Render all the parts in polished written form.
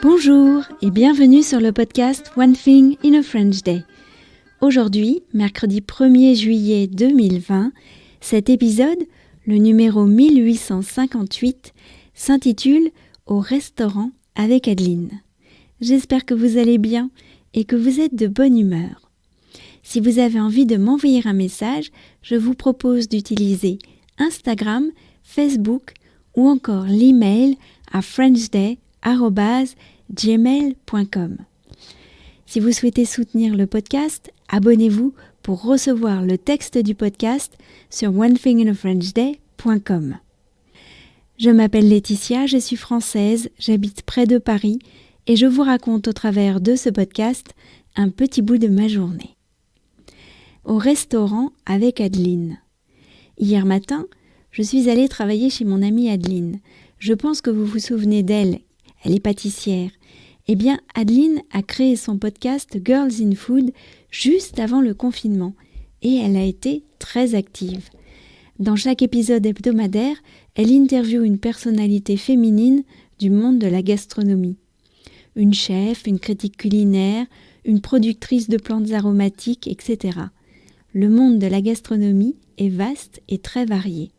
Bonjour et bienvenue sur le podcast One Thing in a French Day. Aujourd'hui, mercredi 1er juillet 2020, cet épisode, le numéro 1858, s'intitule « Au restaurant avec Adeline ». J'espère que vous allez bien et que vous êtes de bonne humeur. Si vous avez envie de m'envoyer un message, je vous propose d'utiliser Instagram, Facebook ou encore l'email à frenchday@gmail.com. Si vous souhaitez soutenir le podcast, abonnez-vous pour recevoir le texte du podcast sur onethinginafrenchday.com. Je m'appelle Laetitia, je suis française, j'habite près de Paris et je vous raconte au travers de ce podcast un petit bout de ma journée. Au restaurant avec Adeline. Hier matin, je suis allée travailler chez mon amie Adeline. Je pense que vous vous souvenez d'elle. Elle est pâtissière. Eh bien, Adeline a créé son podcast Girls in Food juste avant le confinement et elle a été très active. Dans chaque épisode hebdomadaire, elle interviewe une personnalité féminine du monde de la gastronomie. Une chef, une critique culinaire, une productrice de plantes aromatiques, etc. Le monde de la gastronomie est vaste et très varié.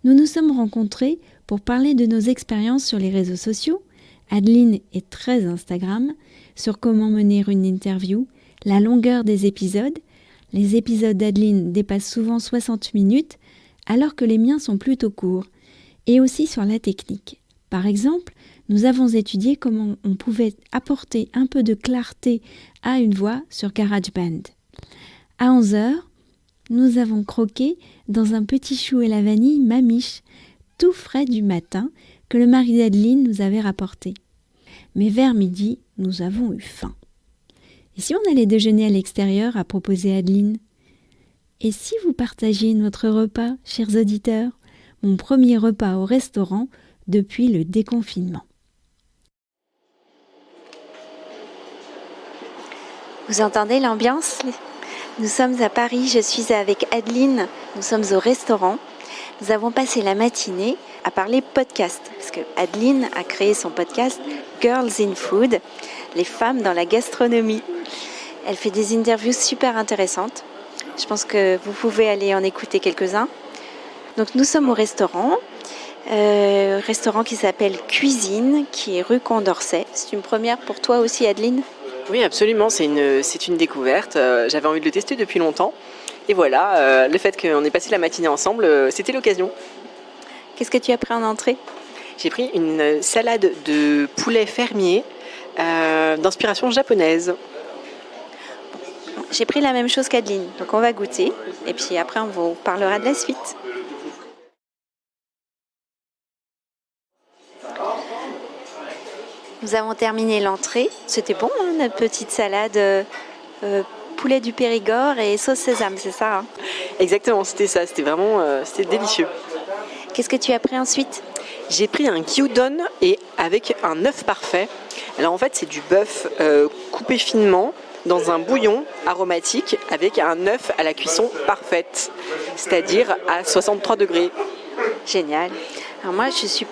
Nous nous sommes rencontrés pour parler de nos expériences sur les réseaux sociaux. Adeline est très Instagram, sur comment mener une interview, la longueur des épisodes. Les épisodes d'Adeline dépassent souvent 60 minutes, alors que les miens sont plutôt courts, et aussi sur la technique. Par exemple, nous avons étudié comment on pouvait apporter un peu de clarté à une voix sur GarageBand. À 11h, nous avons croqué dans un petit chou et la vanille Mamiche, tout frais du matin, que le mari d'Adeline nous avait rapporté. Mais vers midi, nous avons eu faim. Et si on allait déjeuner à l'extérieur, a proposé Adeline? Et si vous partagiez notre repas, chers auditeurs, mon premier repas au restaurant depuis le déconfinement. Vous entendez l'ambiance ? Nous sommes à Paris, je suis avec Adeline, nous sommes au restaurant. Nous avons passé la matinée à parler podcast, parce que Adeline a créé son podcast Girls in Food, les femmes dans la gastronomie. Elle fait des interviews super intéressantes. Je pense que vous pouvez aller en écouter quelques-uns. Donc nous sommes au restaurant qui s'appelle Cuisine, qui est rue Condorcet. C'est une première pour toi aussi, Adeline ? Oui, absolument, c'est une découverte. J'avais envie de le tester depuis longtemps. Et voilà, le fait qu'on ait passé la matinée ensemble, c'était l'occasion. Qu'est-ce que tu as pris en entrée ? J'ai pris une salade de poulet fermier d'inspiration japonaise. J'ai pris la même chose qu'Adeline, donc on va goûter. Et puis après, on vous parlera de la suite. Nous avons terminé l'entrée. C'était bon, hein, notre petite salade poulet du Périgord et sauce sésame, c'est ça, hein ? Exactement, c'était ça. C'était vraiment c'était délicieux. Qu'est-ce que tu as pris ensuite ? J'ai pris un gyudon et avec un œuf parfait. Alors en fait, c'est du bœuf coupé finement dans un bouillon aromatique avec un œuf à la cuisson parfaite, c'est-à-dire à 63 degrés. Génial. Alors moi, je suis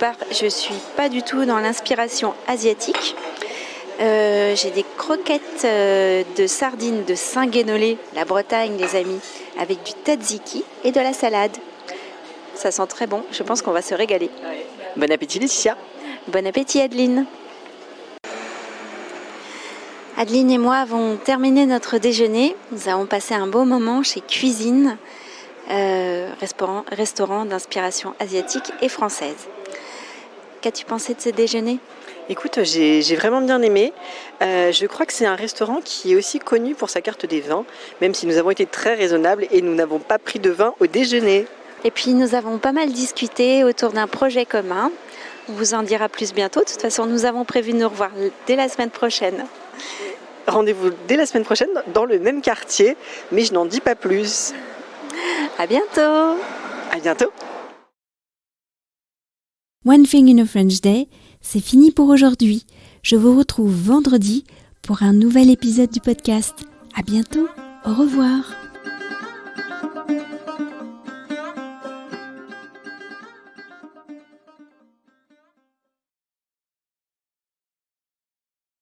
pas du tout dans l'inspiration asiatique. J'ai des croquettes de sardines de Saint-Guénolé, la Bretagne, les amis, avec du tzatziki et de la salade. Ça sent très bon. Je pense qu'on va se régaler. Bon appétit, Laetitia. Bon appétit, Adeline. Adeline et moi avons terminé notre déjeuner. Nous avons passé un beau moment chez Cuisine, restaurant d'inspiration asiatique et française. Qu'as-tu pensé de ce déjeuner ? Écoute, j'ai vraiment bien aimé. Je crois que c'est un restaurant qui est aussi connu pour sa carte des vins, même si nous avons été très raisonnables et nous n'avons pas pris de vin au déjeuner. Et puis nous avons pas mal discuté autour d'un projet commun. On vous en dira plus bientôt. De toute façon, nous avons prévu de nous revoir dès la semaine prochaine. Rendez-vous dès la semaine prochaine dans le même quartier, mais je n'en dis pas plus. À bientôt. À bientôt. One Thing in a French Day, c'est fini pour aujourd'hui. Je vous retrouve vendredi pour un nouvel épisode du podcast. À bientôt. Au revoir.